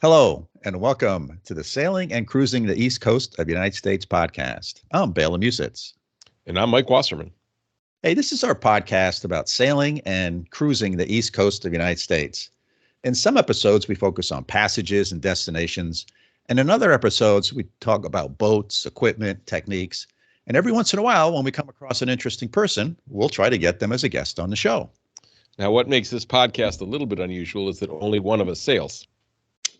Hello, and welcome to the Sailing and Cruising the East Coast of the United States podcast. I'm Bela Musitz. And I'm Mike Wasserman. Hey, this is our podcast about sailing and cruising the East Coast of the United States. In some episodes, we focus on passages and destinations. And in other episodes, we talk about boats, equipment, techniques. And every once in a while, when we come across an interesting person, we'll try to get them as a guest on the show. Now, what makes this podcast a little bit unusual is that only one of us sails.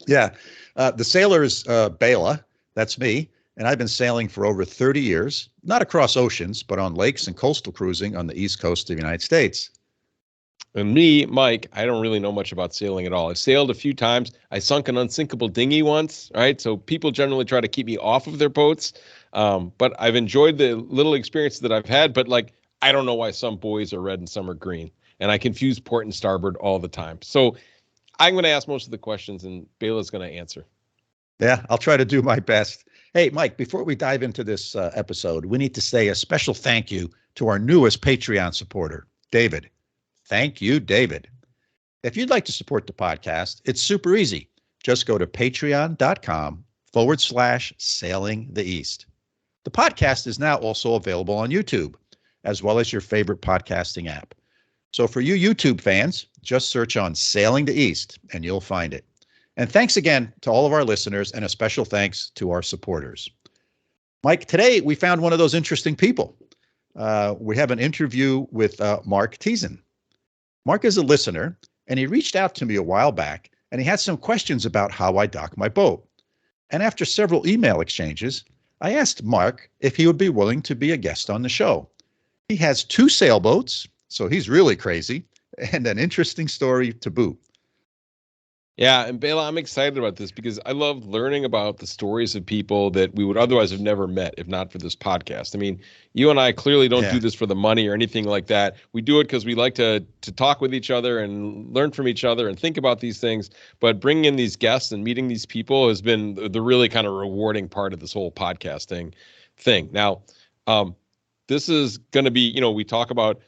Yeah. The sailor's Bela, that's me. And I've been sailing for over 30 years, not across oceans, but on lakes and coastal cruising on the East Coast of the United States. And me, Mike, I don't really know much about sailing at all. I've sailed a few times. I sunk an unsinkable dinghy once, right? So people generally try to keep me off of their boats. But I've enjoyed the little experience that I've had. But I don't know why some buoys are red and some are green. And I confuse port and starboard all the time. So I'm going to ask most of the questions and Bela's going to answer. Yeah, I'll try to do my best. Hey, Mike, before we dive into this episode, we need to say a special thank you to our newest Patreon supporter, David. Thank you, David. If you'd like to support the podcast, it's super easy. Just go to patreon.com/sailingtheeast. The podcast is now also available on YouTube, as well as your favorite podcasting app. So for you YouTube fans, just search on Sailing the East and you'll find it. And thanks again to all of our listeners, and a special thanks to our supporters. Mike, today we found one of those interesting people. We have an interview with Mark Tieszen. Mark is a listener, and he reached out to me a while back, and he had some questions about how I dock my boat. And after several email exchanges, I asked Mark if he would be willing to be a guest on the show. He has 2 sailboats, so he's really crazy, and an interesting story to boot. Yeah, and Bela, I'm excited about this because I love learning about the stories of people that we would otherwise have never met if not for this podcast. I mean, you and I clearly don't do this for the money or anything like that. We do it because we like to talk with each other and learn from each other and think about these things. But bringing in these guests and meeting these people has been the really kind of rewarding part of this whole podcasting thing. Now, this is going to be, we talk about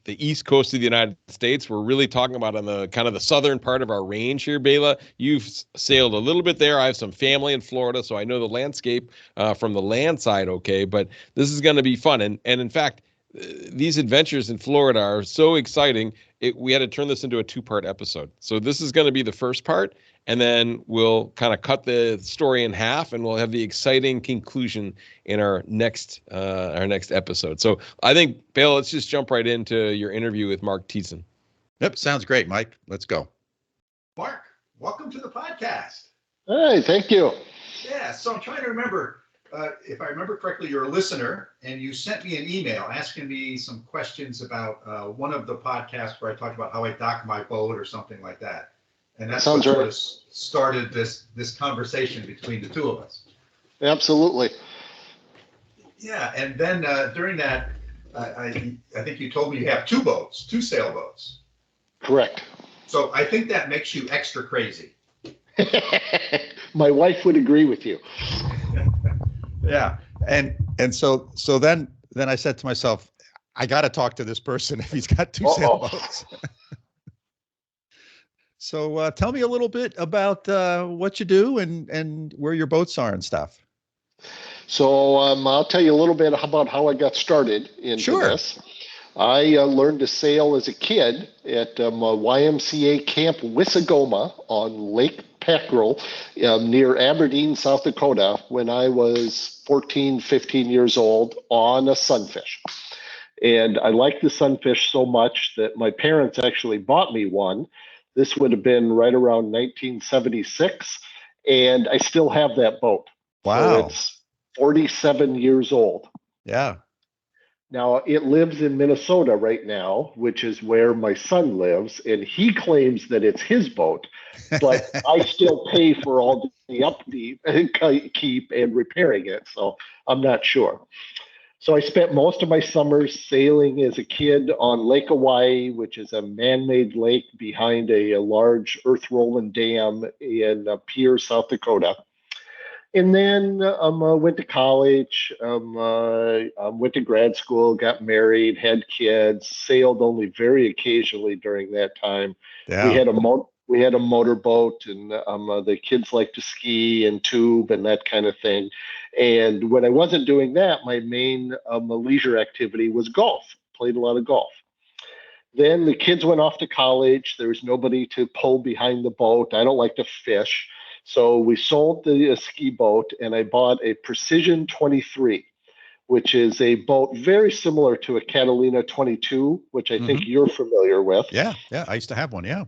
the East Coast of the United States. We're really talking about on the kind of the southern part of our range here, Bela. You've sailed a little bit there. I have some family in Florida, so I know the landscape from the land side okay, but this is going to be fun. And in fact, these adventures in Florida are so exciting, we had to turn this into a 2-part episode. So this is going to be the first part, and then we'll kind of cut the story in half, and we'll have the exciting conclusion in our next episode. So I think, Bela, let's just jump right into your interview with Mark Tieszen. Yep, sounds great, Mike. Let's go. Mark, welcome to the podcast. Hey, thank you. Yeah, so I'm trying to remember. If I remember correctly, you're a listener, and you sent me an email asking me some questions about one of the podcasts where I talked about how I dock my boat or something like that. And that's what sort of started this conversation between the two of us. Absolutely. Yeah, and then during that, I think you told me you have 2 boats, 2 sailboats. Correct. So I think that makes you extra crazy. My wife would agree with you. Yeah, and so then I said to myself, I got to talk to this person if he's got 2 sailboats. So tell me a little bit about what you do and where your boats are and stuff. So I'll tell you a little bit about how I got started into this. I learned to sail as a kid at YMCA Camp Wissagoma on Lake Packrell near Aberdeen, South Dakota, when I was 14, 15 years old on a sunfish. And I liked the sunfish so much that my parents actually bought me one. This would have been right around 1976, and I still have that boat. Wow. So it's 47 years old. Yeah. Now, it lives in Minnesota right now, which is where my son lives, and he claims that it's his boat, but I still pay for all the upkeep and repairing it, so I'm not sure. So I spent most of my summers sailing as a kid on Lake Hawaii, which is a man-made lake behind a large earth-rolling dam in Pierre, South Dakota. And then I went to college, went to grad school, got married, had kids, sailed only very occasionally during that time. Yeah. we had a motorboat, and the kids like to ski and tube and that kind of thing. And when I wasn't doing that, my main leisure activity was golf. Played a lot of golf. Then the kids went off to college. There was nobody to pull behind the boat. I don't like to fish. So we sold the ski boat, and I bought a Precision 23, which is a boat very similar to a Catalina 22, which I think you're familiar with. Yeah, I used to have one, yeah.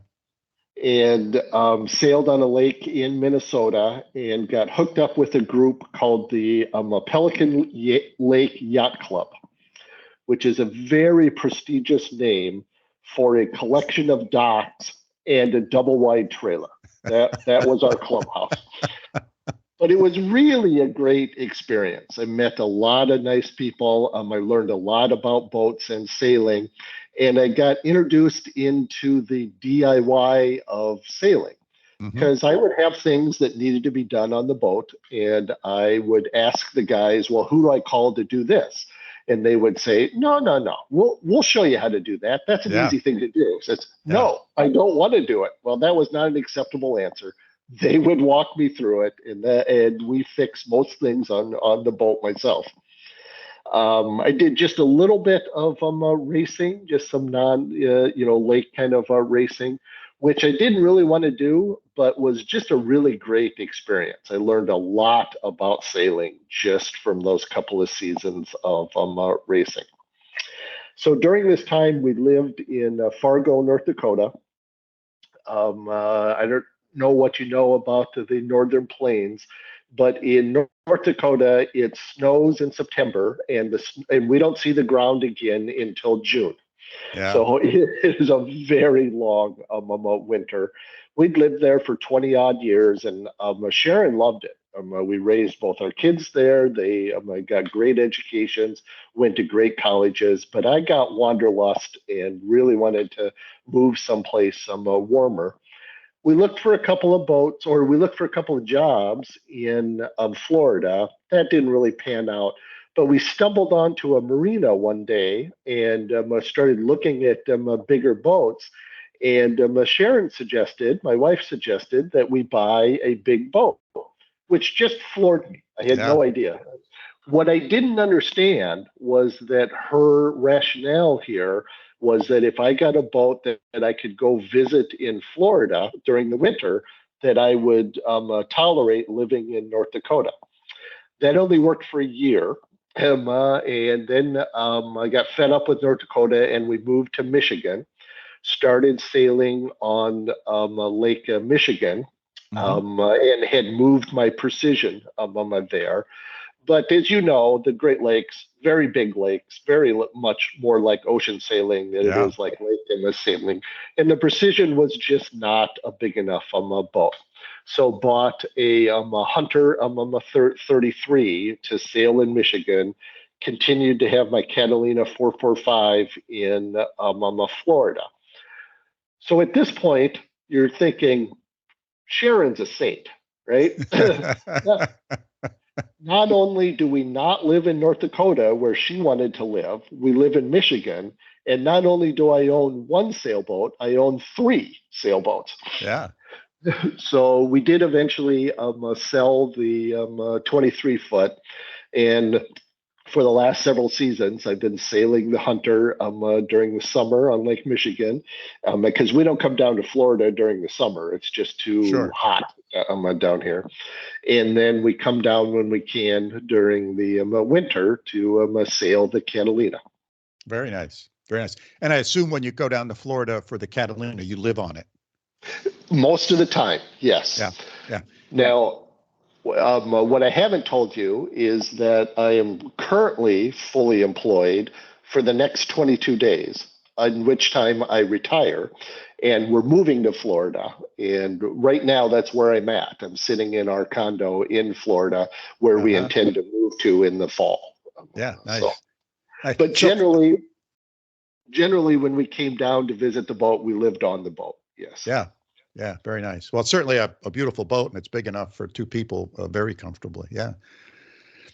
And sailed on a lake in Minnesota and got hooked up with a group called the Pelican Lake Yacht Club, which is a very prestigious name for a collection of docks and a double wide trailer. That was our clubhouse. But it was really a great experience. I met a lot of nice people. I learned a lot about boats and sailing, and I got introduced into the DIY of sailing, because I would have things that needed to be done on the boat, and I would ask the guys, well, who do I call to do this? And they would say, no, we'll show you how to do that. That's an easy thing to do. Says, no, I don't want to do it. Well, that was not an acceptable answer. They would walk me through it, and we fixed most things on the boat myself. I did just a little bit of racing, just some lake kind of racing, which I didn't really want to do, but was just a really great experience. I learned a lot about sailing just from those couple of seasons of racing. So during this time, we lived in Fargo, North Dakota. I don't know what you know about the Northern Plains, but in North Dakota, it snows in September, and we don't see the ground again until June. Yeah. So it is a very long winter. We'd lived there for 20 odd years, and Sharon loved it. We raised both our kids there. They got great educations, went to great colleges, but I got wanderlust and really wanted to move someplace warmer. We looked for a couple of boats, or we looked for a couple of jobs in Florida. That didn't really pan out. But we stumbled onto a marina one day and started looking at bigger boats. And Sharon suggested, my wife suggested, that we buy a big boat, which just floored me. I had no idea. What I didn't understand was that her rationale here was that if I got a boat that I could go visit in Florida during the winter, that I would tolerate living in North Dakota. That only worked for a year. And then I got fed up with North Dakota, and we moved to Michigan, started sailing on Lake Michigan, and had moved my Precision there. But as you know, the Great Lakes, very big lakes, very much more like ocean sailing than it is like lake and sailing. And the Precision was just not a big enough boat. So bought a Hunter 33 to sail in Michigan, continued to have my Catalina 445 in Florida. So at this point, you're thinking, Sharon's a saint, right? Not only do we not live in North Dakota where she wanted to live, we live in Michigan. And not only do I own one sailboat, I own 3 sailboats. Yeah. So we did eventually sell the 23 foot. And for the last several seasons, I've been sailing the Hunter during the summer on Lake Michigan, because we don't come down to Florida during the summer. It's just too hot down here. And then we come down when we can during the winter to sail the Catalina. Very nice. Very nice. And I assume when you go down to Florida for the Catalina, you live on it. Most of the time, yes. Yeah. Now, what I haven't told you is that I am currently fully employed for the next 22 days, in which time I retire, and we're moving to Florida. And right now, that's where I'm at. I'm sitting in our condo in Florida, where we intend to move to in the fall. Yeah, nice. Nice. But generally, when we came down to visit the boat, we lived on the boat. Yes. Yeah, very nice. Well, it's certainly a beautiful boat, and it's big enough for 2 people very comfortably. Yeah.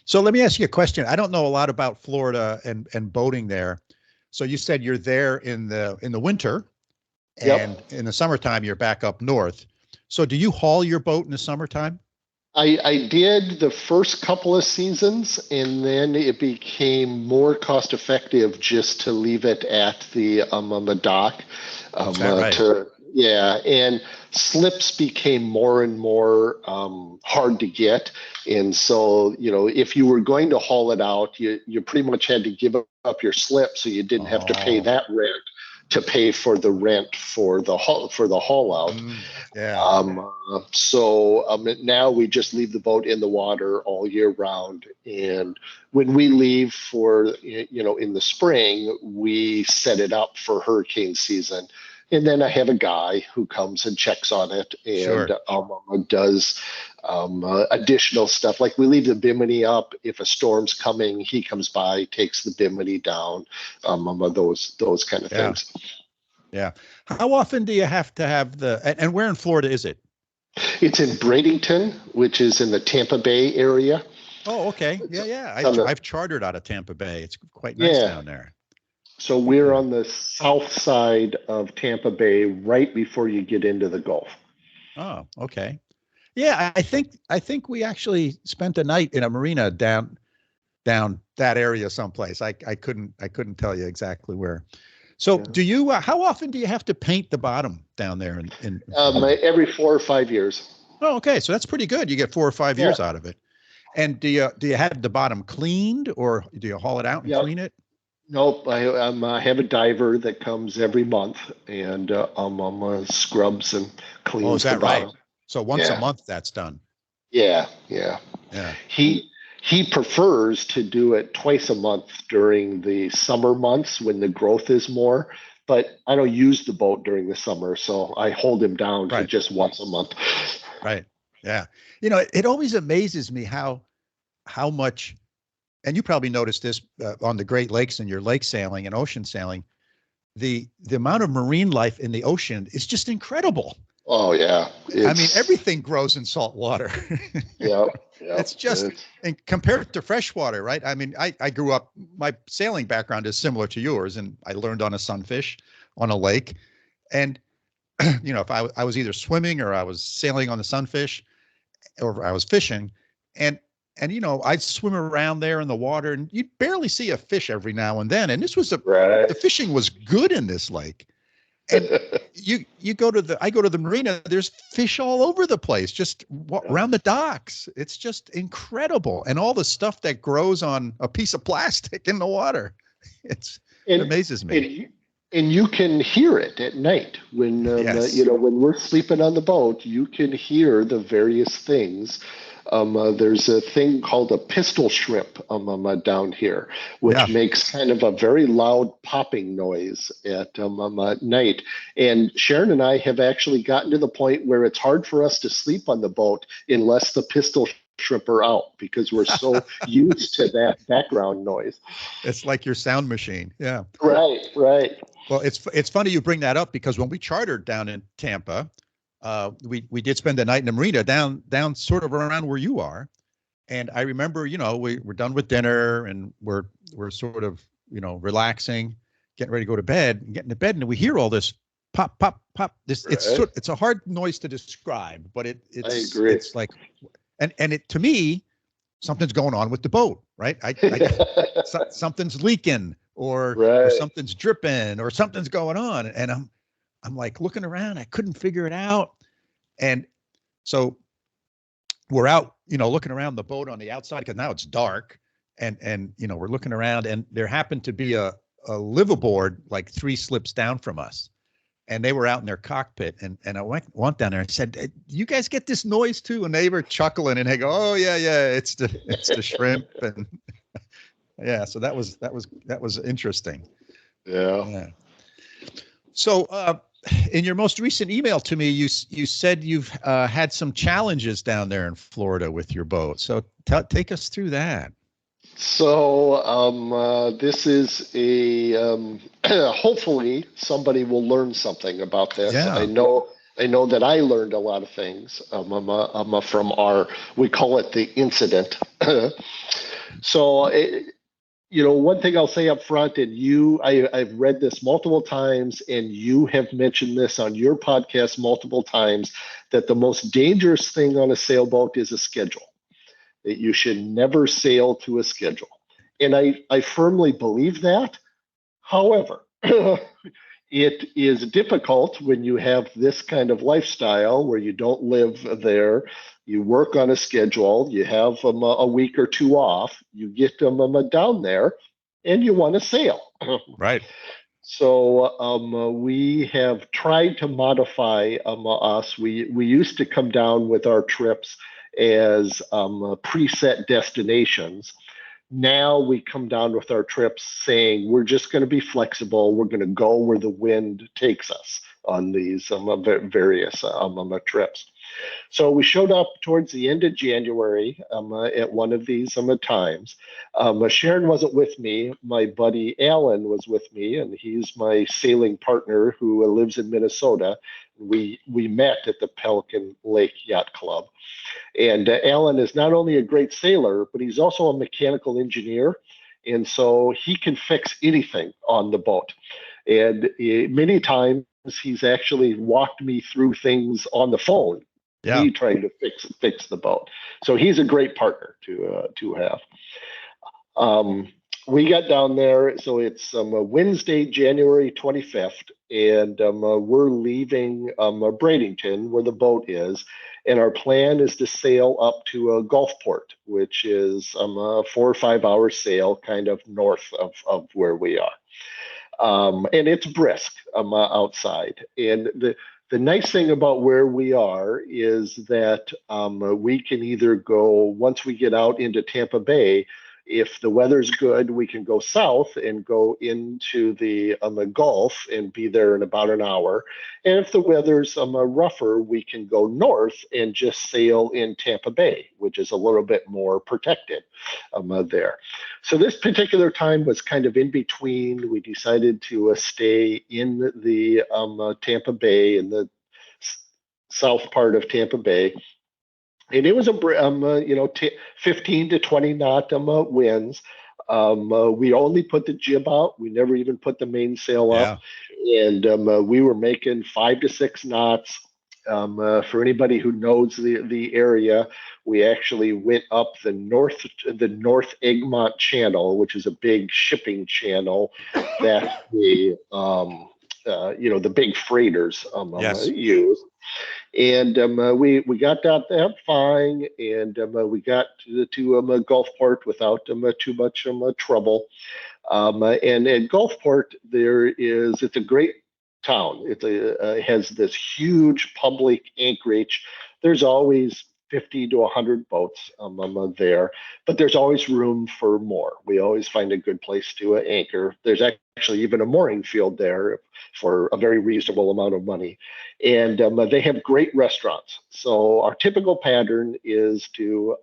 So let me ask you a question. I don't know a lot about Florida and boating there. So you said you're there in the winter, and in the summertime, you're back up north. So do you haul your boat in the summertime? I did the first couple of seasons, and then it became more cost effective just to leave it at on the dock. Is that right? And slips became more and more hard to get, and so if you were going to haul it out, you pretty much had to give up your slip, so you didn't have to pay that rent to pay for the rent for the haul out. Now we just leave the boat in the water all year round, and when we leave for in the spring, we set it up for hurricane season. And then I have a guy who comes and checks on it and does additional stuff. Like we leave the bimini up. If a storm's coming, he comes by, takes the bimini down, those kind of things. Yeah. How often do you have to have and where in Florida is it? It's in Bradenton, which is in the Tampa Bay area. Oh, okay. Yeah. I've chartered out of Tampa Bay. It's quite nice down there. So we're on the south side of Tampa Bay, right before you get into the Gulf. Oh, okay. Yeah, I think we actually spent a night in a marina down that area someplace. I couldn't tell you exactly where. So do you? How often do you have to paint the bottom down there? Every 4 or 5 years. Oh, okay. So that's pretty good. You get 4 or 5 years out of it. And do you have the bottom cleaned, or do you haul it out and clean it? Nope, I have a diver that comes every month and scrubs and cleans. Oh, is that the bottom. right? So once a month, that's done. Yeah. He prefers to do it twice a month during the summer months when the growth is more. But I don't use the boat during the summer, so I hold him down to just once a month. Right. Yeah. It always amazes me how much. And you probably noticed this on the Great Lakes and your lake sailing and ocean sailing, the amount of marine life in the ocean is just incredible. Oh yeah. I mean, everything grows in salt water. It's just, and compared to freshwater, right? I mean, I grew up, my sailing background is similar to yours, and I learned on a sunfish on a lake. And, if I was either swimming or I was sailing on the sunfish or I was fishing, and I'd swim around there in the water, and you'd barely see a fish every now and then. And this was the fishing was good in this lake. And I go to the marina, there's fish all over the place, just around the docks. It's just incredible. And all the stuff that grows on a piece of plastic in the water. It amazes me. And you can hear it at night when, when we're sleeping on the boat, you can hear the various things. There's a thing called a pistol shrimp down here, which makes kind of a very loud popping noise at night. And Sharon and I have actually gotten to the point where it's hard for us to sleep on the boat unless the pistol shrimp are out, because we're so used to that background noise. It's like your sound machine. Yeah. Right. Well, it's funny you bring that up, because when we chartered down in Tampa, we did spend the night in the marina down sort of around where you are. And I remember, we're done with dinner and we're sort of, relaxing, getting ready to go to bed, and getting to bed, and we hear all this pop, pop, pop. It's a hard noise to describe, but it's I agree. It's like, and it, to me, something's going on with the boat, right? Something's leaking or something's dripping or something's going on. And I'm like looking around, I couldn't figure it out. And so we're out, looking around the boat on the outside, because now it's dark, and we're looking around, and there happened to be a liveaboard like 3 slips down from us, and they were out in their cockpit, and I went down there and said, you guys get this noise too? And they were chuckling, and they go, oh yeah, it's the shrimp. And so that was interesting. Yeah. So in your most recent email to me, you said you've had some challenges down there in Florida with your boat. So take us through that. So this is hopefully somebody will learn something about this. Yeah. I know that I learned a lot of things from we call it the incident. So one thing I'll say up front, and I've read this multiple times, and you have mentioned this on your podcast multiple times, that the most dangerous thing on a sailboat is a schedule, that you should never sail to a schedule. And I firmly believe that. However, it is difficult when you have this kind of lifestyle where you don't live there, you work on a schedule, you have a week or two off, you get down there, and you want to sail. Right. So we have tried to modify us. We used to come down with our trips as preset destinations. Now we come down with our trips saying we're just going to be flexible. We're going to go where the wind takes us on these various trips. So we showed up towards the end of January at one of these times. Sharon wasn't with me. My buddy Alan was with me, and he's my sailing partner who lives in Minnesota. We met at the Pelican Lake Yacht Club. And Alan is not only a great sailor, but he's also a mechanical engineer. And so he can fix anything on the boat. And many times he's actually walked me through things on the phone, me trying to fix the boat. So he's a great partner to have. We got down there, so it's Wednesday, January 25th, and we're leaving Bradenton, where the boat is, and our plan is to sail up to Gulfport, which is a 4 or 5 hour sail kind of north of where we are. And it's brisk outside. And the nice thing about where we are is that we can either go, once we get out into Tampa Bay, if the weather's good, we can go south and go into the Gulf and be there in about an hour. And if the weather's rougher, we can go north and just sail in Tampa Bay, which is a little bit more protected there. So this particular time was kind of in between. We decided to stay in the Tampa Bay, in the south part of Tampa Bay. And it was 15 to 20 knot winds. We only put the jib out. We never even put the mainsail up. And we were making 5 to 6 knots. For anybody who knows the area, we actually went up the North Egmont Channel, which is a big shipping channel that the big freighters use. And we got out there fine, and we got to Gulfport without too much trouble. And at Gulfport, it's a great town. It has this huge public anchorage. There's always 50 to 100 boats there, but there's always room for more. We always find a good place to anchor. There's actually even a mooring field there for a very reasonable amount of money. And they have great restaurants. So our typical pattern is to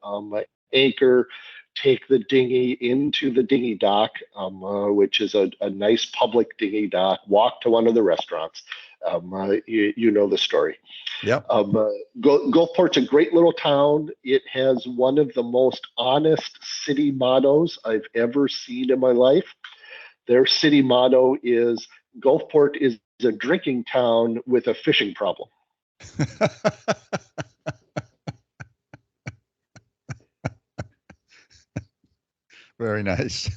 anchor, take the dinghy into the dinghy dock, which is a nice public dinghy dock, walk to one of the restaurants. You know the story. Yeah. Gulfport's a great little town. It has one of the most honest city mottos I've ever seen in my life. Their city motto is, Gulfport is a drinking town with a fishing problem. Very nice.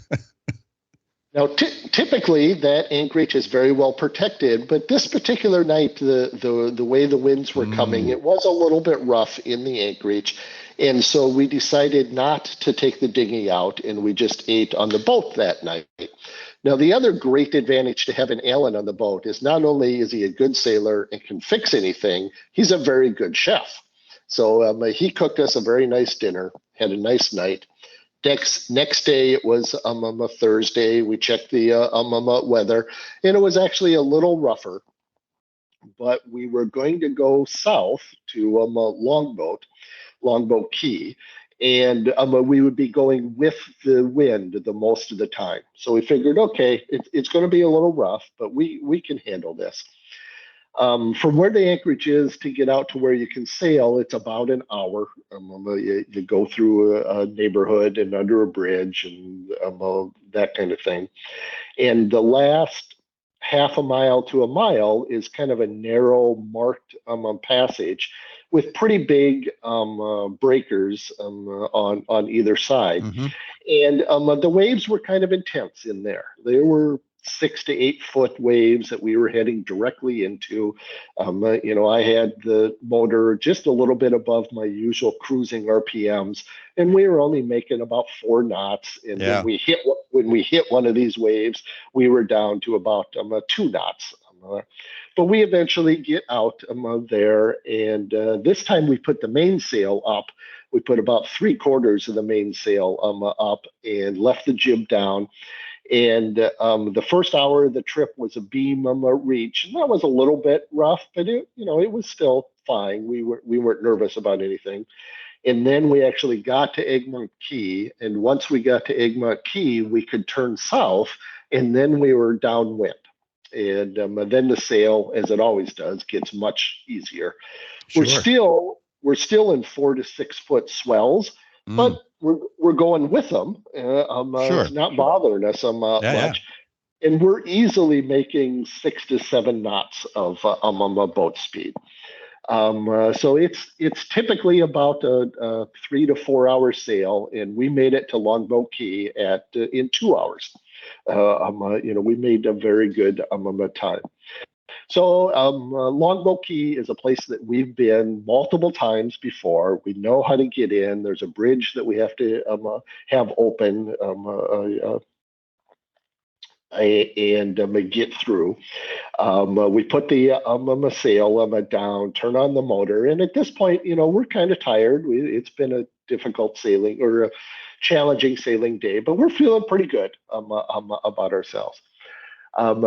Now, typically that anchorage is very well protected, but this particular night, the way the winds were coming, it was a little bit rough in the anchorage. And so we decided not to take the dinghy out, and we just ate on the boat that night. Now, the other great advantage to having Alan on the boat is not only is he a good sailor and can fix anything, he's a very good chef. So he cooked us a very nice dinner, had a nice night. Next day, it was a Thursday. We checked the weather, and it was actually a little rougher. But we were going to go south to Longboat Key, and we would be going with the wind the most of the time. So we figured, okay, it's going to be a little rough, but we can handle this. From where the anchorage is to get out to where you can sail, it's about an hour. You go through a neighborhood and under a bridge, and that kind of thing. And the last half a mile to a mile is kind of a narrow marked passage with pretty big breakers on either side. Mm-hmm. And the waves were kind of intense in there. They were 6 to 8 foot waves that we were heading directly into. I had the motor just a little bit above my usual cruising RPMs, and we were only making about 4 knots. And when we hit one of these waves, we were down to about 2 knots. But we eventually get out there, and this time we put the mainsail up. We put about 3/4 of the mainsail up and left the jib down. And the first hour of the trip was a beam reach, and that was a little bit rough, but it was still fine. We weren't nervous about anything. And then we actually got to Egmont Key, and once we got to Egmont Key, we could turn south, and then we were downwind. And then the sail, as it always does, gets much easier. Sure. We're still in 4 to 6 foot swells, but we're going with them. Sure. It's not bothering us much. Yeah. And we're easily making 6 to 7 knots of boat speed. So it's typically about a 3 to 4 hour sail, and we made it to Longboat Key in 2 hours. We made a very good time. So Longboat Key is a place that we've been multiple times before. We know how to get in. There's a bridge that we have to have open and get through. We put the sail down, turn on the motor, and at this point, we're kind of tired. It's been a difficult sailing or a challenging sailing day, but we're feeling pretty good about ourselves.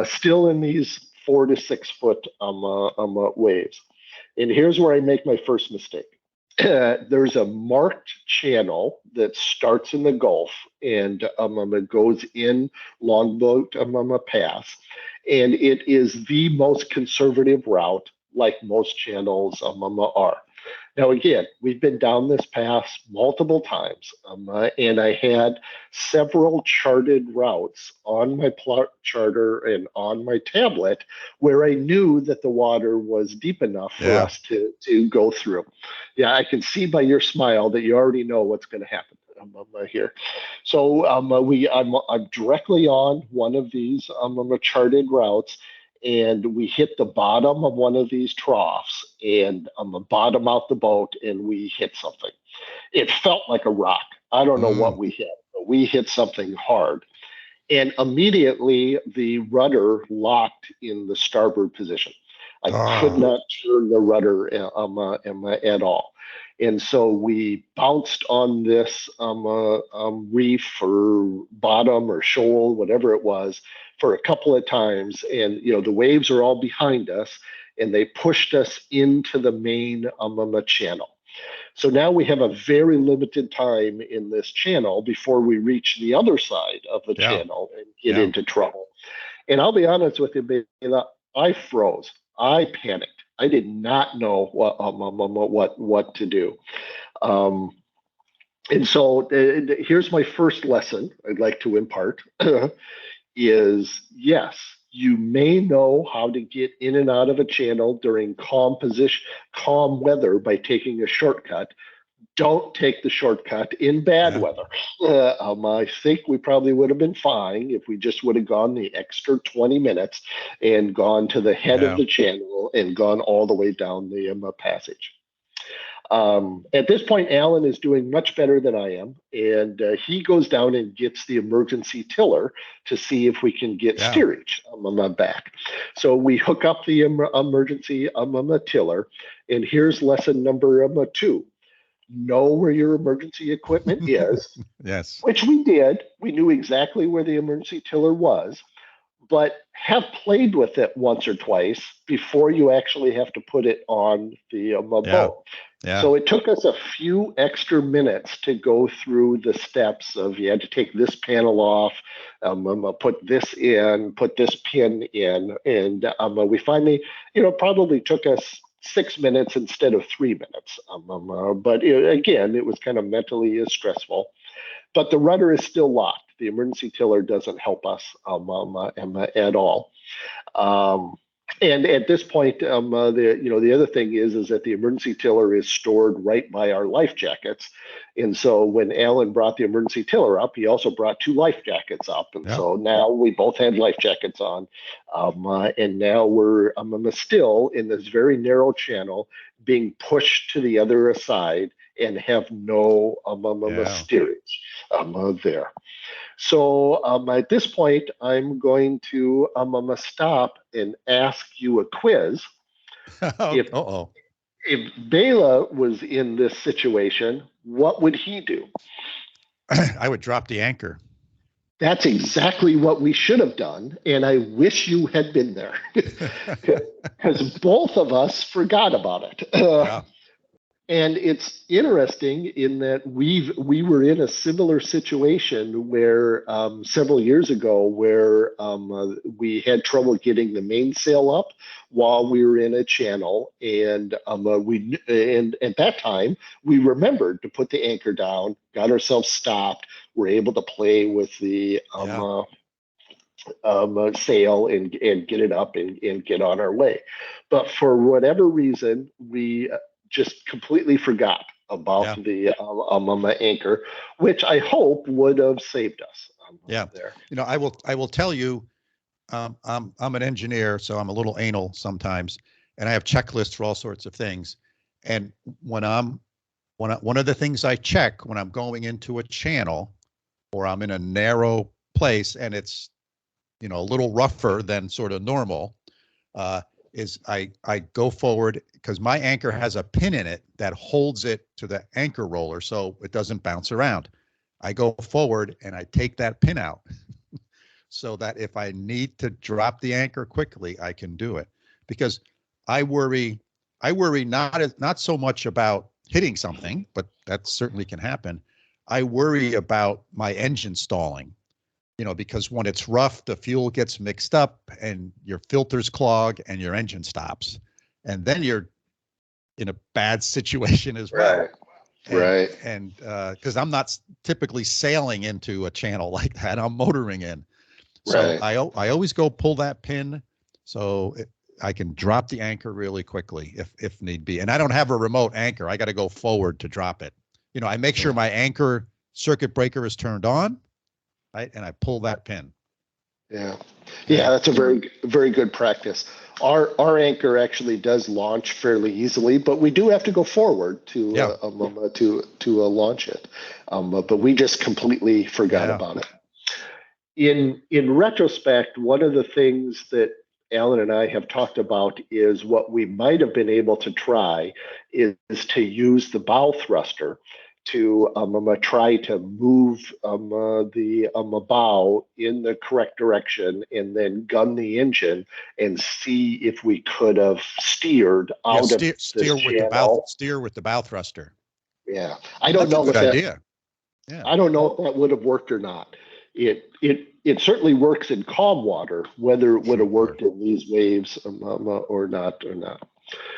Still in these 4 to 6 foot waves. And here's where I make my first mistake. There's a marked channel that starts in the Gulf and it goes in Longboat Pass. And it is the most conservative route, like most channels are. Now, again, we've been down this pass multiple times, and I had several charted routes on my charter and on my tablet where I knew that the water was deep enough for us to go through. Yeah, I can see by your smile that you already know what's going to happen here. So I'm directly on one of these charted routes, and we hit the bottom of one of these troughs and bottom out the boat, and we hit something. It felt like a rock. I don't know what we hit, but we hit something hard. And immediately the rudder locked in the starboard position. I could not turn the rudder at all. And so we bounced on this reef or bottom or shoal, whatever it was, for a couple of times. And, the waves are all behind us, and they pushed us into the main channel. So now we have a very limited time in this channel before we reach the other side of the channel and get into trouble. And I'll be honest with you, Bela, I froze. I panicked. I did not know what to do. And so here's my first lesson I'd like to impart is, yes, you may know how to get in and out of a channel during calm weather by taking a shortcut. Don't take the shortcut in bad weather. I think we probably would have been fine if we just would have gone the extra 20 minutes and gone to the head of the channel and gone all the way down the passage. At this point, Alan is doing much better than I am, and he goes down and gets the emergency tiller to see if we can get steerage back. So we hook up the emergency tiller, and here's lesson number 2. Know where your emergency equipment is. Yes. Which we did. We knew exactly where the emergency tiller was, but have played with it once or twice before you actually have to put it on the boat. Yeah. So it took us a few extra minutes to go through the steps of you had to take this panel off, put this in, put this pin in, and we finally, probably took us 6 minutes instead of 3 minutes. But again, it was kind of mentally stressful. But the rudder is still locked. The emergency tiller doesn't help us at all. And at this point, the other thing is that the emergency tiller is stored right by our life jackets, and so when Alan brought the emergency tiller up, he also brought 2 life jackets up, and so now we both had life jackets on, and now we're still in this very narrow channel, being pushed to the other side, and have no steerage there. So at this point, I'm going to stop and ask you a quiz. If Bela was in this situation, what would he do? I would drop the anchor. That's exactly what we should have done, and I wish you had been there, because both of us forgot about it. And it's interesting in that we were in a similar situation where several years ago, where we had trouble getting the mainsail up while we were in a channel, and at that time we remembered to put the anchor down, got ourselves stopped, were able to play with the sail and get it up and get on our way. But for whatever reason, we just completely forgot about the anchor, which I hope would have saved us. There. I will tell you, I'm an engineer, so I'm a little anal sometimes, and I have checklists for all sorts of things. And one of the things I check when I'm going into a channel, or I'm in a narrow place and it's a little rougher than sort of normal, is I go forward, because my anchor has a pin in it that holds it to the anchor roller so it doesn't bounce around. I go forward and I take that pin out so that if I need to drop the anchor quickly, I can do it. Because I worry not so much about hitting something, but that certainly can happen. I worry about my engine stalling. Because when it's rough, the fuel gets mixed up and your filters clog and your engine stops. And then you're in a bad situation as well. Right. And because I'm not typically sailing into a channel like that, I'm motoring in. So I always go pull that pin so I can drop the anchor really quickly if need be. And I don't have a remote anchor. I got to go forward to drop it. I make sure my anchor circuit breaker is turned on. Right, and I pull that pin. Yeah, that's a very, very good practice. Our anchor actually does launch fairly easily, but we do have to go forward to launch it. But we just completely forgot about it. In retrospect, one of the things that Alan and I have talked about is what we might have been able to try is to use the bow thruster to try to move the bow in the correct direction, and then gun the engine and see if we could have steered out of the channel. Steer with the bow thruster. Yeah, I don't know if that. I don't know if that would have worked or not. It certainly works in calm water. Whether it would have worked in these waves or not.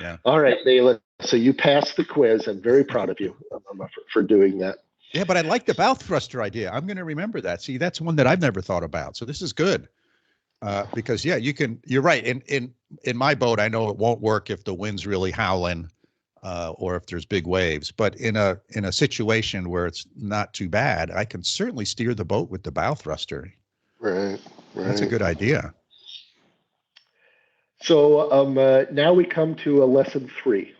Yeah. All right, Bela. So you passed the quiz. I'm very proud of you for doing that. Yeah, but I like the bow thruster idea. I'm going to remember that. See, that's one that I've never thought about. So this is good. Because you're right. In my boat, I know it won't work if the wind's really howling, or if there's big waves. But in a situation where it's not too bad, I can certainly steer the boat with the bow thruster. Right. That's a good idea. So now we come to lesson 3.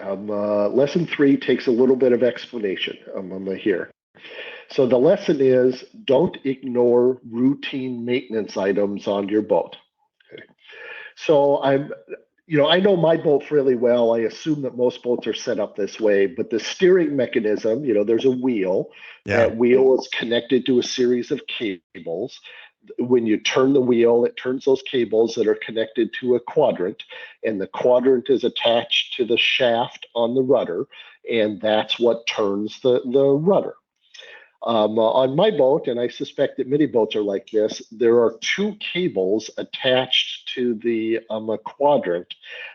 Lesson 3 takes a little bit of explanation here. So the lesson is, don't ignore routine maintenance items on your boat. Okay. So I know my boat fairly well. I assume that most boats are set up this way, but the steering mechanism, there's a wheel. Yeah. That wheel is connected to a series of cables. When you turn the wheel, it turns those cables that are connected to a quadrant, and the quadrant is attached to the shaft on the rudder, and that's what turns the rudder. On my boat, and I suspect that many boats are like this, there are 2 cables attached to the quadrant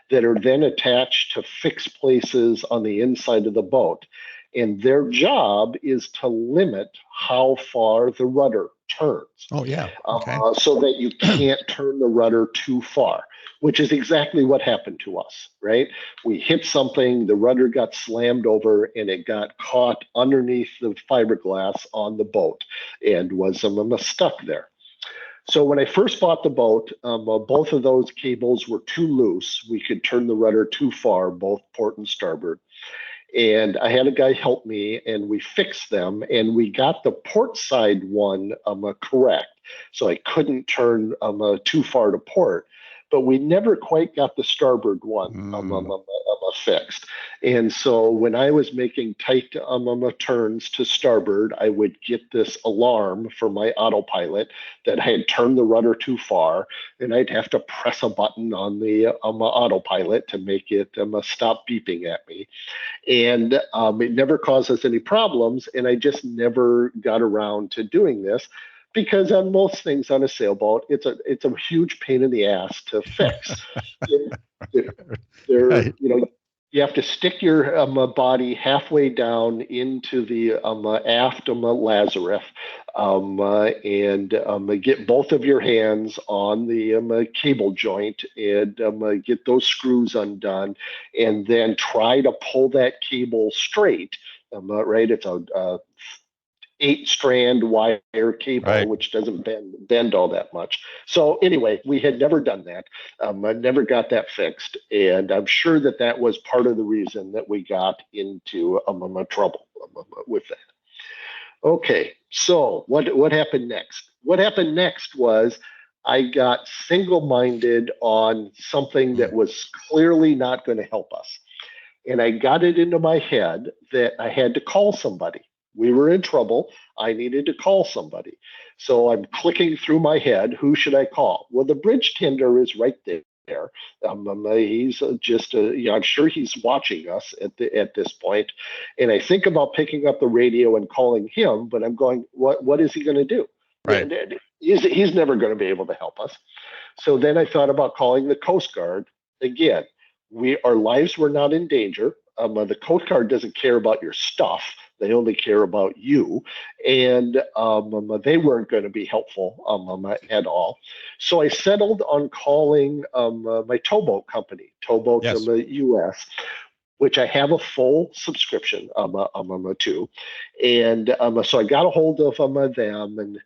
that are then attached to fixed places on the inside of the boat. And their job is to limit how far the rudder turns. Oh, yeah. Okay. So that you can't turn the rudder too far, which is exactly what happened to us, right? We hit something, the rudder got slammed over, and it got caught underneath the fiberglass on the boat and was stuck there. So when I first bought the boat, both of those cables were too loose. We could turn the rudder too far, both port and starboard. And I had a guy help me, and we fixed them, and we got the port side one correct. So I couldn't turn too far to port, but we never quite got the starboard one fixed. And so when I was making tight turns to starboard, I would get this alarm for my autopilot that I had turned the rudder too far, and I'd have to press a button on the autopilot to make it stop beeping at me. And it never caused us any problems, and I just never got around to doing this. Because on most things on a sailboat, it's a huge pain in the ass to fix. Right. You have to stick your body halfway down into the aft lazareth, and get both of your hands on the cable joint and get those screws undone, and then try to pull that cable straight. Right, it's a 8-strand wire cable, Right. which doesn't bend all that much. So anyway, we had never done that. I never got that fixed, and I'm sure that was part of the reason that we got into trouble with that. Okay, so what happened next? What happened next was I got single-minded on something that was clearly not going to help us. And I got it into my head that I had to call somebody. We were in trouble. I needed to call somebody. So I'm clicking through my head, who should I call? Well, the bridge tender is right there. He's just, I'm sure he's watching us at this point. And I think about picking up the radio and calling him, but I'm going, what is he going to do? Right. He's never going to be able to help us. So then I thought about calling the Coast Guard. Again, our lives were not in danger. The Coast Guard doesn't care about your stuff. They only care about you, and they weren't going to be helpful at all. So I settled on calling my towboat company, Towboat Yes. US, which I have a full subscription to. And so I got a hold of them, and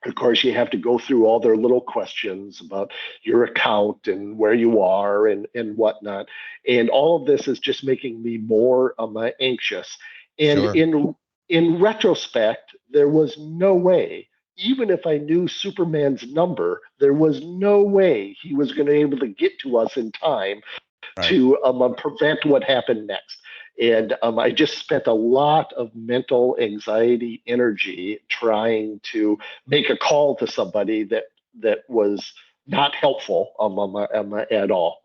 of course, you have to go through all their little questions about your account and where you are and whatnot. And all of this is just making me more anxious. And Sure. in retrospect, there was no way, even if I knew Superman's number, there was no way he was going to be able to get to us in time Right. to prevent what happened next. And I just spent a lot of mental anxiety energy trying to make a call to somebody that was not helpful at all.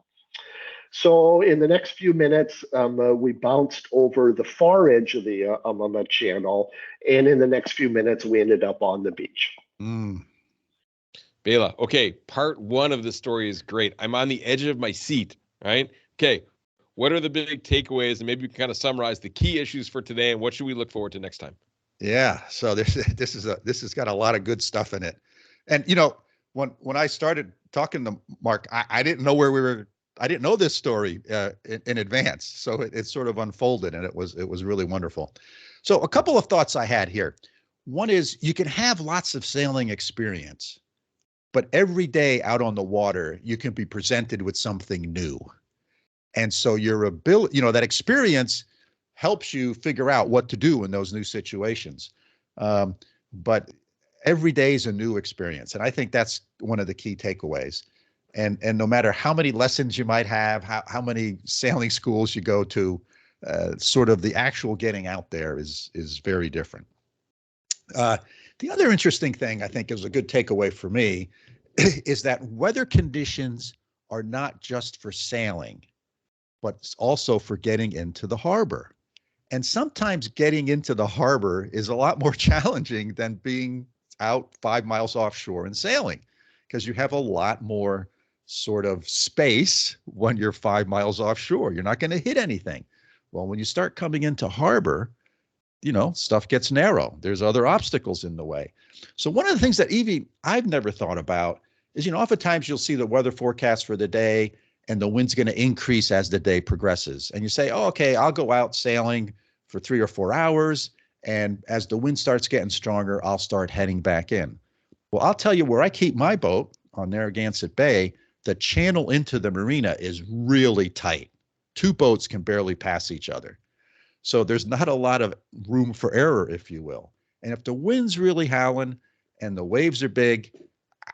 So in the next few minutes, we bounced over the far edge of the channel, and in the next few minutes, we ended up on the beach. Bela, okay, part one of the story is great. I'm on the edge of my seat, right? Okay, what are the big takeaways, and maybe you can kind of summarize the key issues for today, and what should we look forward to next time? Yeah, so this has got a lot of good stuff in it, and when I started talking to Mark, I didn't know where we were. I didn't know this story in advance, so it sort of unfolded, and it was really wonderful. So a couple of thoughts I had here. One is you can have lots of sailing experience, but every day out on the water, you can be presented with something new. And so your ability, that experience helps you figure out what to do in those new situations. But every day is a new experience. And I think that's one of the key takeaways. And no matter how many lessons you might have, how many sailing schools you go to, sort of the actual getting out there is very different. The other interesting thing I think is a good takeaway for me is that weather conditions are not just for sailing, but also for getting into the harbor. And sometimes getting into the harbor is a lot more challenging than being out 5 miles offshore and sailing, because you have a lot more sort of space when you're 5 miles offshore. You're not going to hit anything. Well, when you start coming into harbor, stuff gets narrow. There's other obstacles in the way. So one of the things that Evie, I've never thought about is, oftentimes you'll see the weather forecast for the day and the wind's going to increase as the day progresses. And you say, oh, okay, I'll go out sailing for 3 or 4 hours. And as the wind starts getting stronger, I'll start heading back in. Well, I'll tell you where I keep my boat on Narragansett Bay, the channel into the marina is really tight. 2 boats can barely pass each other. So there's not a lot of room for error, if you will. And if the wind's really howling and the waves are big,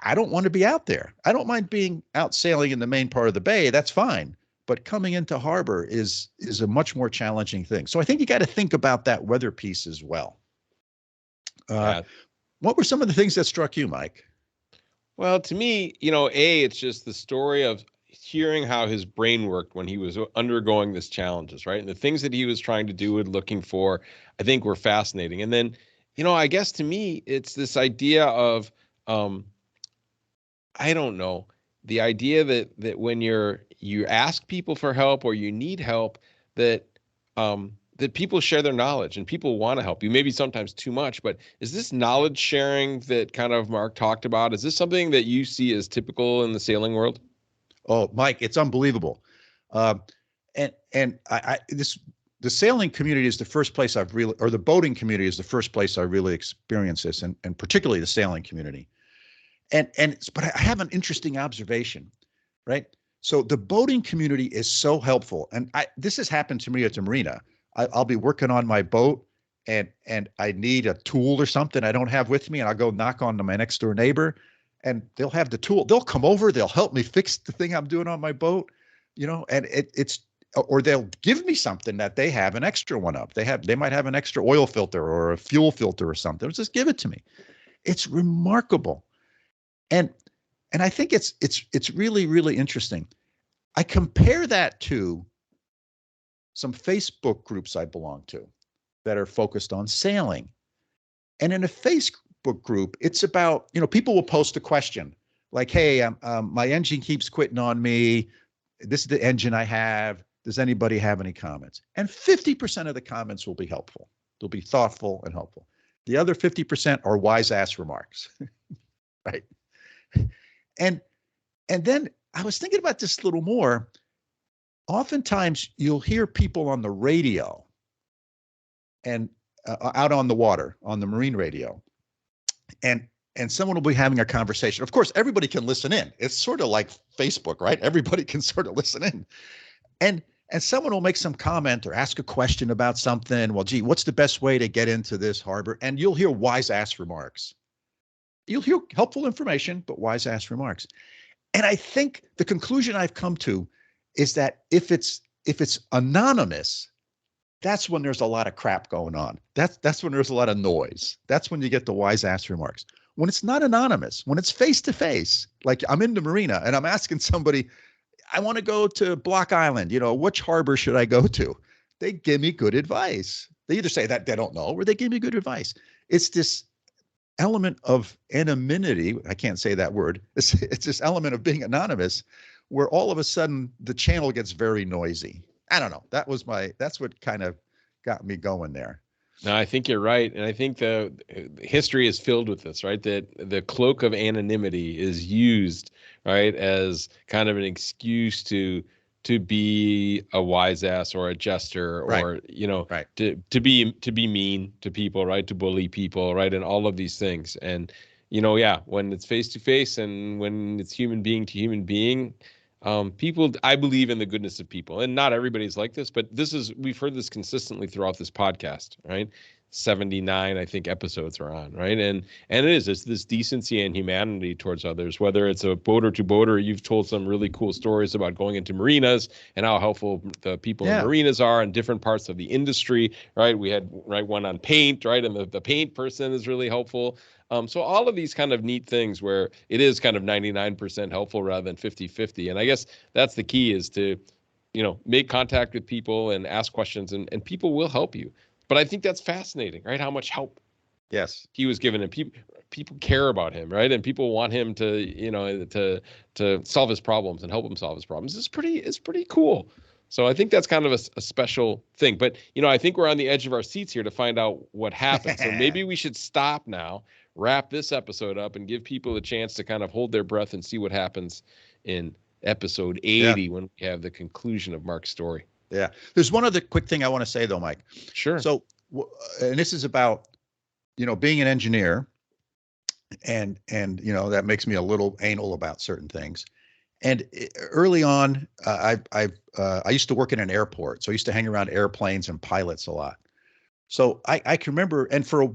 I don't want to be out there. I don't mind being out sailing in the main part of the bay. That's fine. But coming into harbor is a much more challenging thing. So I think you got to think about that weather piece as well. What were some of the things that struck you, Mike? Well, to me, it's just the story of hearing how his brain worked when he was undergoing these challenges, right? And the things that he was trying to do and looking for, I think were fascinating. And then, I guess to me, it's this idea of, I don't know, the idea that when you ask people for help or you need help, that people share their knowledge and people want to help you, maybe sometimes too much. But is this knowledge sharing that kind of Mark talked about? Is this something that you see as typical in the sailing world? Oh, Mike, it's unbelievable. The sailing community is the first place the boating community is the first place I really experienced this, and particularly the sailing community. But I have an interesting observation, right? So the boating community is so helpful. And this has happened to me at the marina. I'll be working on my boat and I need a tool or something I don't have with me. And I'll go knock on my next door neighbor and they'll have the tool. They'll come over, they'll help me fix the thing I'm doing on my boat, and or they'll give me something that they have an extra one of. They might have an extra oil filter or a fuel filter or something. Just give it to me. It's remarkable. And I think it's really, really interesting. I compare that to some Facebook groups I belong to that are focused on sailing. And in a Facebook group, it's about, people will post a question like, hey, my engine keeps quitting on me. This is the engine I have. Does anybody have any comments? And 50% of the comments will be helpful. They'll be thoughtful and helpful. The other 50% are wise ass remarks, right? And then I was thinking about this a little more. Oftentimes you'll hear people on the radio and out on the water, on the marine radio, and someone will be having a conversation. Of course, everybody can listen in. It's sort of like Facebook, right? Everybody can sort of listen in. And someone will make some comment or ask a question about something. Well, gee, what's the best way to get into this harbor? And you'll hear wise ass remarks. You'll hear helpful information, but wise ass remarks. And I think the conclusion I've come to is that if it's anonymous, that's when there's a lot of crap going on. That's when there's a lot of noise. That's when you get the wise ass remarks. When it's not anonymous, when it's face to face, like I'm in the marina and I'm asking somebody, I want to go to Block Island, which harbor should I go to? They give me good advice. They either say that they don't know or they give me good advice. It's this element of anonymity. I can't say that word. It's this element of being anonymous where all of a sudden the channel gets very noisy. I don't know. That's what kind of got me going there. No, I think you're right. And I think the history is filled with this, right? That the cloak of anonymity is used, right, as kind of an excuse to be a wise ass or a jester, or right. to be mean to people, right, to bully people, right, and all of these things. And when it's face to face and when it's human being to human being, people, I believe in the goodness of people, and not everybody's like this, but we've heard this consistently throughout this podcast, right? 79, I think, episodes are on, right? And it's this decency and humanity towards others, whether it's a boater to boater. You've told some really cool stories about going into marinas and how helpful the people in marinas are in different parts of the industry, right? We had one on paint, right? And the paint person is really helpful. So all of these kind of neat things where it is kind of 99% helpful rather than 50-50. And I guess that's the key, is to, make contact with people and ask questions, and people will help you. But I think that's fascinating, right? How much help he was given, and people care about him, right? And people want him to, to solve his problems and help him solve his problems. It's pretty cool. So I think that's kind of a special thing. But, I think we're on the edge of our seats here to find out what happens. So maybe we should stop now, wrap this episode up, and give people a chance to kind of hold their breath and see what happens in episode 80 when we have the conclusion of Mark's story. Yeah. There's one other quick thing I want to say, though, Mike. Sure. So, and this is about, being an engineer, and that makes me a little anal about certain things. And early on, I used to work in an airport, so I used to hang around airplanes and pilots a lot. So I can remember, and for a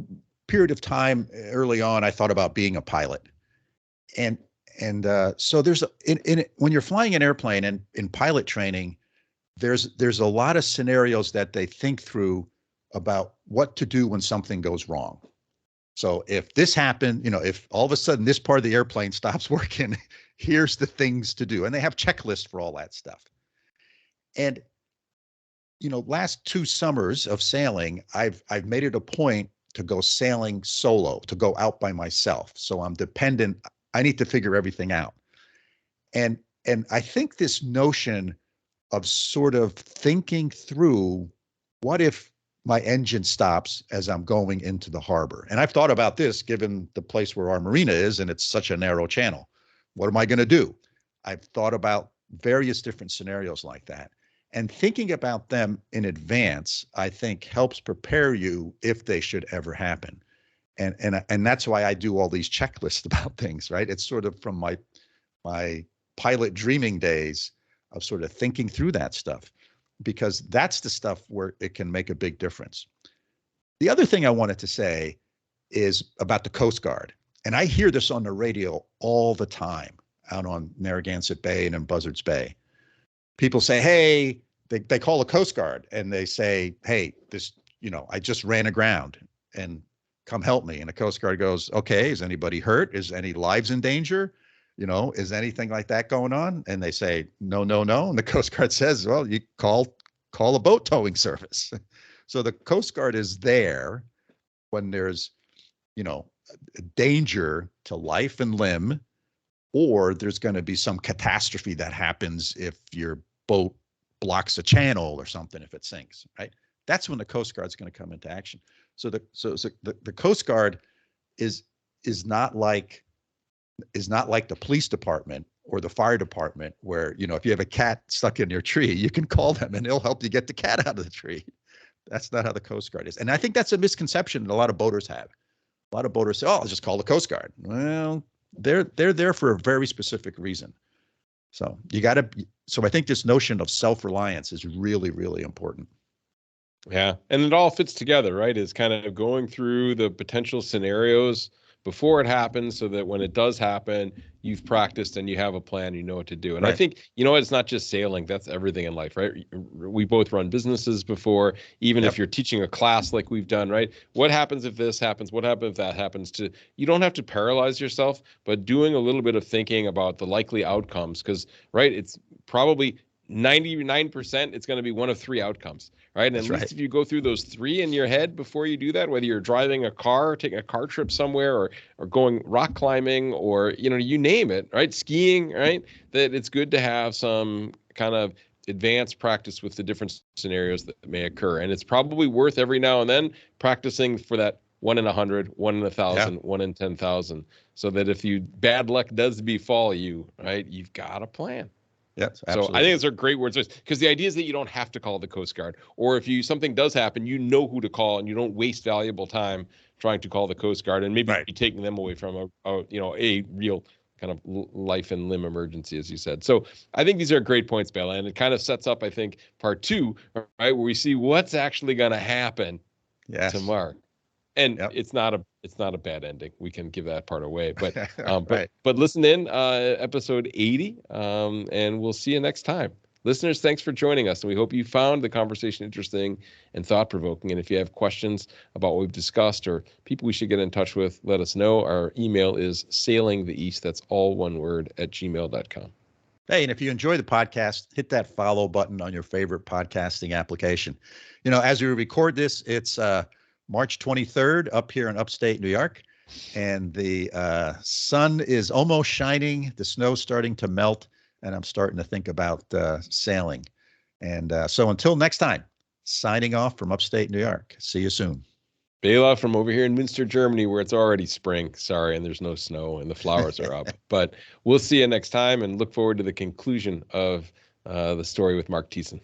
period of time early on, I thought about being a pilot. And so there's when you're flying an airplane and in pilot training, there's a lot of scenarios that they think through about what to do when something goes wrong. So if this happened, if all of a sudden this part of the airplane stops working, here's the things to do. And they have checklists for all that stuff. And, last 2 summers of sailing, I've made it a point to go sailing solo, to go out by myself. So I'm dependent. I need to figure everything out. And I think this notion of sort of thinking through, what if my engine stops as I'm going into the harbor? And I've thought about this given the place where our marina is, and it's such a narrow channel. What am I going to do? I've thought about various different scenarios like that. And thinking about them in advance, I think, helps prepare you if they should ever happen. And that's why I do all these checklists about things, right? It's sort of from my pilot dreaming days of sort of thinking through that stuff, because that's the stuff where it can make a big difference. The other thing I wanted to say is about the Coast Guard. And I hear this on the radio all the time out on Narragansett Bay and in Buzzards Bay. People say, hey, they call the Coast Guard and they say, hey, this, I just ran aground and come help me. And the Coast Guard goes, okay, is anybody hurt? Is any lives in danger? Is anything like that going on? And they say, no. And the Coast Guard says, well, you call a boat towing service. So the Coast Guard is there when there's, danger to life and limb, or there's going to be some catastrophe that happens if your boat blocks a channel or something, if it sinks, right? That's when the Coast Guard's going to come into action. So the Coast Guard is not like the police department or the fire department where, if you have a cat stuck in your tree, you can call them and they'll help you get the cat out of the tree. That's not how the Coast Guard is. And I think that's a misconception that a lot of boaters have. A lot of boaters say, oh, I'll just call the Coast Guard. Well, they're there for a very specific reason. So I think this notion of self-reliance is really, really important. Yeah. And it all fits together, right? It's kind of going through the potential scenarios before it happens so that when it does happen, you've practiced and you have a plan, you know what to do. And right. I think, it's not just sailing, that's everything in life, right? We both run businesses before, even if you're teaching a class like we've done, right? What happens if this happens? What happens if that happens? You don't have to paralyze yourself, but doing a little bit of thinking about the likely outcomes, because, right, it's probably 99%, it's going to be one of 3 outcomes, right? And at least if you go through those 3 in your head before you do that, whether you're driving a car, taking a car trip somewhere, or going rock climbing, or, you name it, right? Skiing, right? That it's good to have some kind of advanced practice with the different scenarios that may occur. And it's probably worth every now and then practicing for that 1 in 100, 1 in 1,000, 1 in 10,000, so that if bad luck does befall you, right, you've got a plan. Yes, absolutely. So I think those are great words, because the idea is that you don't have to call the Coast Guard, or if something does happen, you know who to call, and you don't waste valuable time trying to call the Coast Guard and maybe taking them away from a real kind of life and limb emergency, as you said. So I think these are great points, Bella, and it kind of sets up, I think, part 2, right, where we see what's actually going to happen to Mark. And it's not a bad ending. We can give that part away, but but listen in episode 80, and we'll see you next time. Listeners, thanks for joining us, and we hope you found the conversation interesting and thought-provoking. And if you have questions about what we've discussed or people we should get in touch with, let us know. Our email is sailingtheeast, that's all one word, @gmail.com. Hey, and if you enjoy the podcast, hit that follow button on your favorite podcasting application. As we record this, it's March 23rd up here in upstate New York, and the sun is almost shining. The snow's starting to melt, and I'm starting to think about sailing. And so until next time, signing off from upstate New York. See you soon. Bela from over here in Münster, Germany, where it's already spring. Sorry, and there's no snow and the flowers are up. But we'll see you next time and look forward to the conclusion of the story with Mark Tieszen.